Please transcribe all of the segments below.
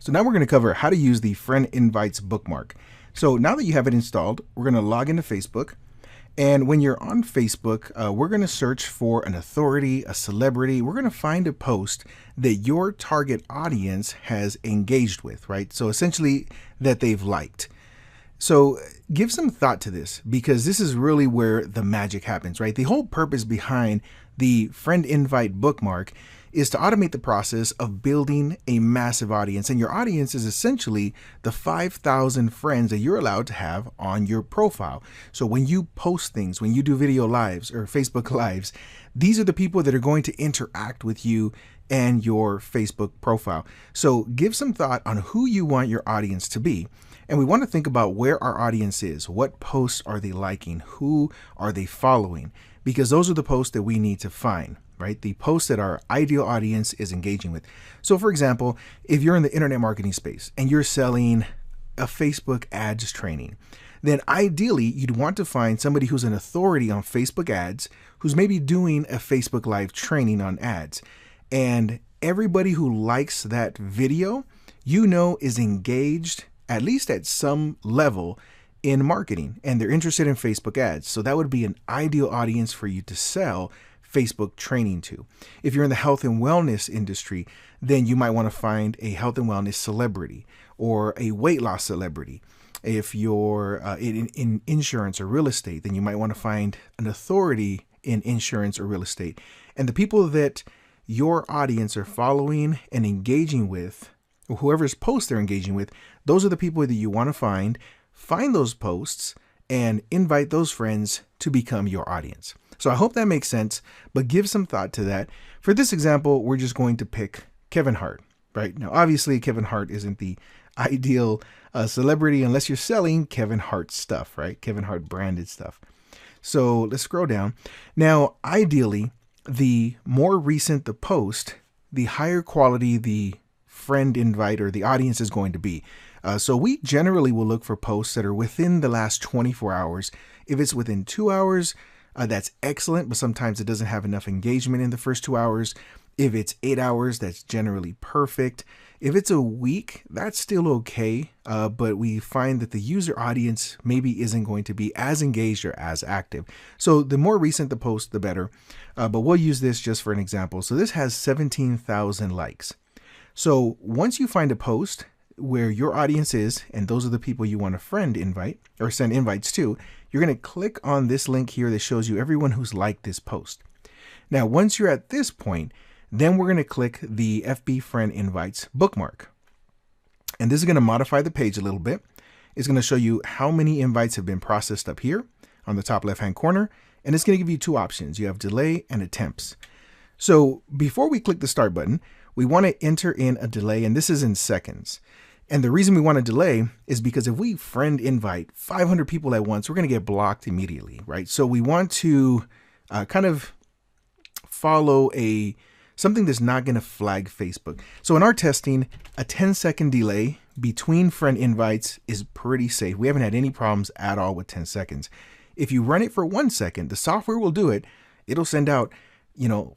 So now we're going to cover how to use the friend invites bookmark. So now that you have it installed, we're going to log into Facebook. And when you're on Facebook, we're going to search for an authority, a celebrity. We're going to find a post that your target audience has engaged with, right? So essentially that they've liked. So give some thought to this, because this is really where the magic happens, right? The whole purpose behind the friend invite bookmark is to automate the process of building a massive audience. And your audience is essentially the 5,000 friends that you're allowed to have on your profile. So when you post things, when you do video lives or Facebook lives, these are the people that are going to interact with you and your Facebook profile. So give some thought on who you want your audience to be. And we want to think about where our audience is. What posts are they liking? Who are they following? Because those are the posts that we need to find, right? The posts that our ideal audience is engaging with. So for example, if you're in the internet marketing space and you're selling a Facebook ads training, then ideally you'd want to find somebody who's an authority on Facebook ads, who's maybe doing a Facebook live training on ads. And everybody who likes that video, you know, is engaged at least at some level in marketing, and they're interested in Facebook ads. So that would be an ideal audience for you to sell Facebook training to. If you're in the health and wellness industry, then you might want to find a health and wellness celebrity or a weight loss celebrity. If you're in insurance or real estate, then you might want to find an authority in insurance or real estate. And the people that your audience are following and engaging with, or whoever's post they're engaging with, those are the people that you want to find those posts and invite those friends to become your audience. So I hope that makes sense, but give some thought to that. For this example, we're just going to pick Kevin Hart, right? Now, obviously, Kevin Hart isn't the ideal celebrity unless you're selling Kevin Hart stuff, right? Kevin Hart branded stuff. So let's scroll down. Now, ideally, the more recent the post, the higher quality the friend invite or the audience is going to be. So we generally will look for posts that are within the last 24 hours. If it's within 2 hours, that's excellent, but sometimes it doesn't have enough engagement in the first 2 hours. If it's 8 hours, that's generally perfect. If it's a week, that's still okay, but we find that the user audience maybe isn't going to be as engaged or as active. So the more recent the post, the better, but we'll use this just for an example. So this has 17,000 likes. So once you find a post where your audience is, and those are the people you want to friend invite or send invites to, you're going to click on this link here that shows you everyone who's liked this post. Now, once you're at this point, then we're going to click the FB friend invites bookmark. And this is going to modify the page a little bit. It's going to show you how many invites have been processed up here on the top left-hand corner. And it's going to give you two options. You have delay and attempts. So before we click the start button, we want to enter in a delay, and this is in seconds. And the reason we want to delay is because if we friend invite 500 people at once, we're going to get blocked immediately, right? So we want to kind of follow something that's not going to flag Facebook. So in our testing, a 10-second delay between friend invites is pretty safe. We haven't had any problems at all with 10 seconds. If you run it for 1 second, the software will do it. It'll send out,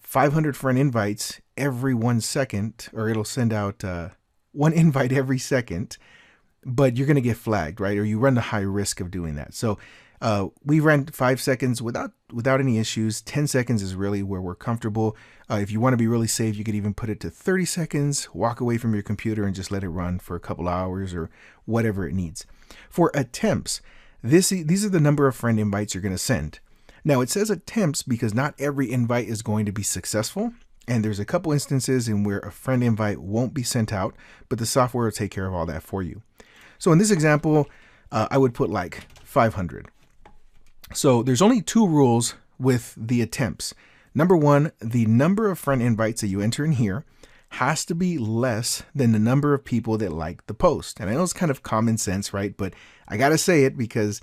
500 friend invites every 1 second, or it'll send out one invite every second, but you're going to get flagged, right? Or you run the high risk of doing that. So we ran 5 seconds without any issues. 10 seconds is really where we're comfortable. If you want to be really safe, you could even put it to 30 seconds, walk away from your computer and just let it run for a couple hours or whatever it needs. For attempts, these are the number of friend invites you're going to send. Now it says attempts because not every invite is going to be successful. And there's a couple instances in where a friend invite won't be sent out, but the software will take care of all that for you. So in this example, I would put like 500. So there's only two rules with the attempts. Number one, the number of friend invites that you enter in here has to be less than the number of people that like the post. And I know it's kind of common sense, right? But I got to say it because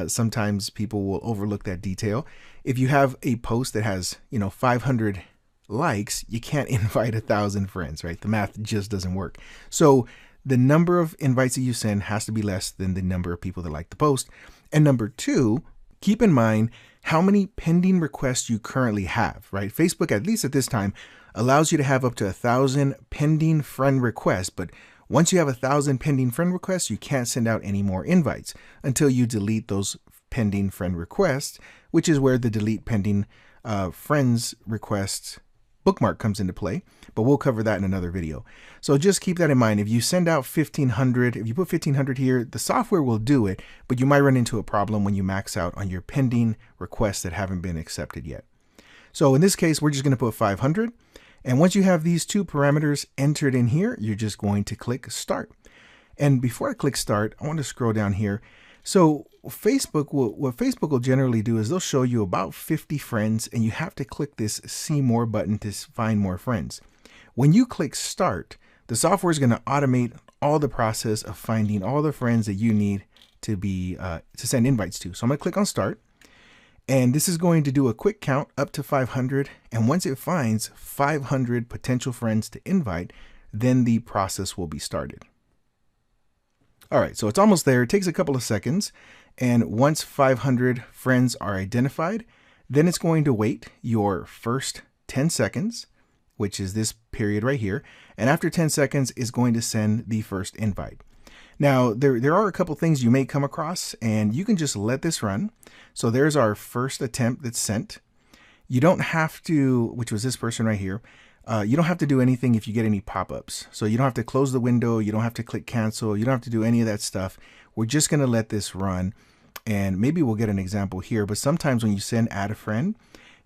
sometimes people will overlook that detail. If you have a post that has, 500 likes, you can't invite 1,000 friends, right? The math just doesn't work. So the number of invites that you send has to be less than the number of people that like the post. And number two, keep in mind how many pending requests you currently have, right? Facebook, at least at this time, allows you to have up to 1,000 pending friend requests, but Once you have 1,000 pending friend requests, you can't send out any more invites until you delete those pending friend requests, which is where the delete pending friends requests bookmark comes into play, but we'll cover that in another video. So just keep that in mind. If you send out 1,500, if you put 1,500 here, the software will do it, but you might run into a problem when you max out on your pending requests that haven't been accepted yet. So in this case, we're just going to put 500. And once you have these two parameters entered in here, you're just going to click start. And before I click start, I want to scroll down here. So what Facebook will generally do is they'll show you about 50 friends, and you have to click this see more button to find more friends. When you click start, the software is going to automate all the process of finding all the friends that you need to send invites to. So I'm going to click on start, and this is going to do a quick count up to 500. And once it finds 500 potential friends to invite, then the process will be started. All right, so it's almost there. It takes a couple of seconds. And once 500 friends are identified, then it's going to wait your first 10 seconds, which is this period right here. And after 10 seconds, it's going to send the first invite. Now, there are a couple things you may come across, and you can just let this run. So there's our first attempt that's sent. You don't have to, which was this person right here, you don't have to do anything if you get any pop-ups. So you don't have to close the window, you don't have to click cancel, you don't have to do any of that stuff. We're just going to let this run, and maybe we'll get an example here, but sometimes when you send add a friend,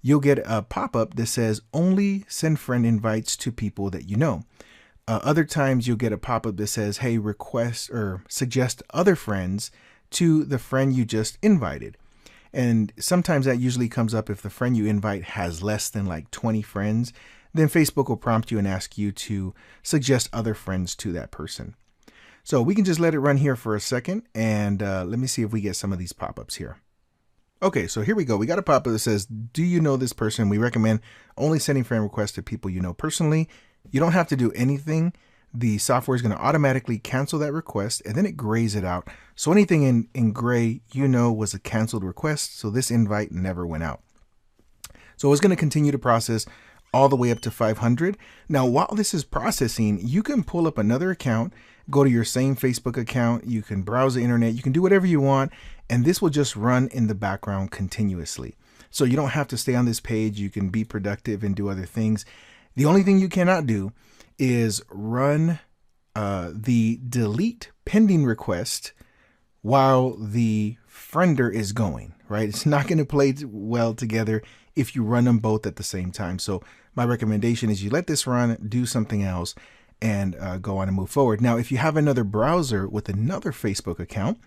you'll get a pop-up that says only send friend invites to people that you know. Other times you'll get a pop-up that says, hey, request or suggest other friends to the friend you just invited. And sometimes that usually comes up if the friend you invite has less than like 20 friends, then Facebook will prompt you and ask you to suggest other friends to that person. So we can just let it run here for a second, and let me see if we get some of these pop-ups here. Okay, so here we go. We got a pop-up that says, do you know this person? We recommend only sending friend requests to people you know personally. You don't have to do anything. The software is going to automatically cancel that request, and then it grays it out. So anything in gray, was a canceled request, so this invite never went out. So it's going to continue to process all the way up to 500. Now, while this is processing, you can pull up another account, go to your same Facebook account, you can browse the internet, you can do whatever you want, and this will just run in the background continuously. So you don't have to stay on this page. You can be productive and do other things. The only thing you cannot do is run the delete pending request while the friender is going, right? It's not going to play well together if you run them both at the same time. So my recommendation is you let this run, do something else, and go on and move forward. Now, if you have another browser with another Facebook account,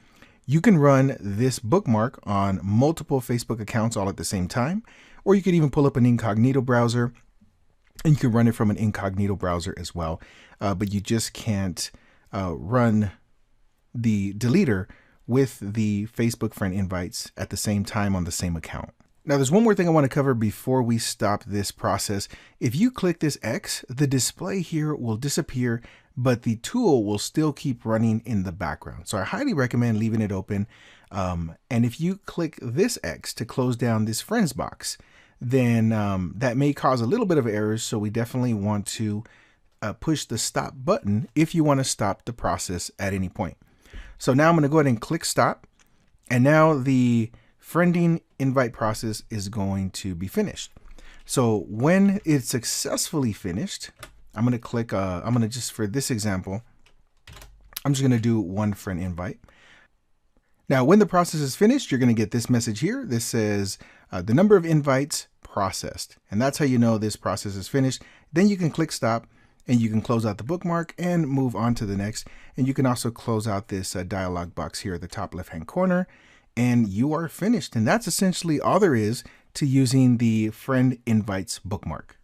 you can run this bookmark on multiple Facebook accounts all at the same time, or you could even pull up an incognito browser, and you can run it from an incognito browser as well. But you just can't run the deleter with the Facebook friend invites at the same time on the same account. Now, there's one more thing I want to cover before we stop this process. If you click this X, the display here will disappear, but the tool will still keep running in the background. So I highly recommend leaving it open. And if you click this X to close down this friends box, then that may cause a little bit of errors. So we definitely want to push the stop button if you want to stop the process at any point. So now I'm going to go ahead and click stop. And now the friending invite process is going to be finished. So when it's successfully finished, I'm going to click, I'm going to just, for this example, I'm just going to do one friend invite. Now, when the process is finished, you're going to get this message here. This says the number of invites processed. And that's how you know this process is finished. Then you can click stop and you can close out the bookmark and move on to the next. And you can also close out this dialog box here at the top left-hand corner, and you are finished. And that's essentially all there is to using the friend invites bookmark.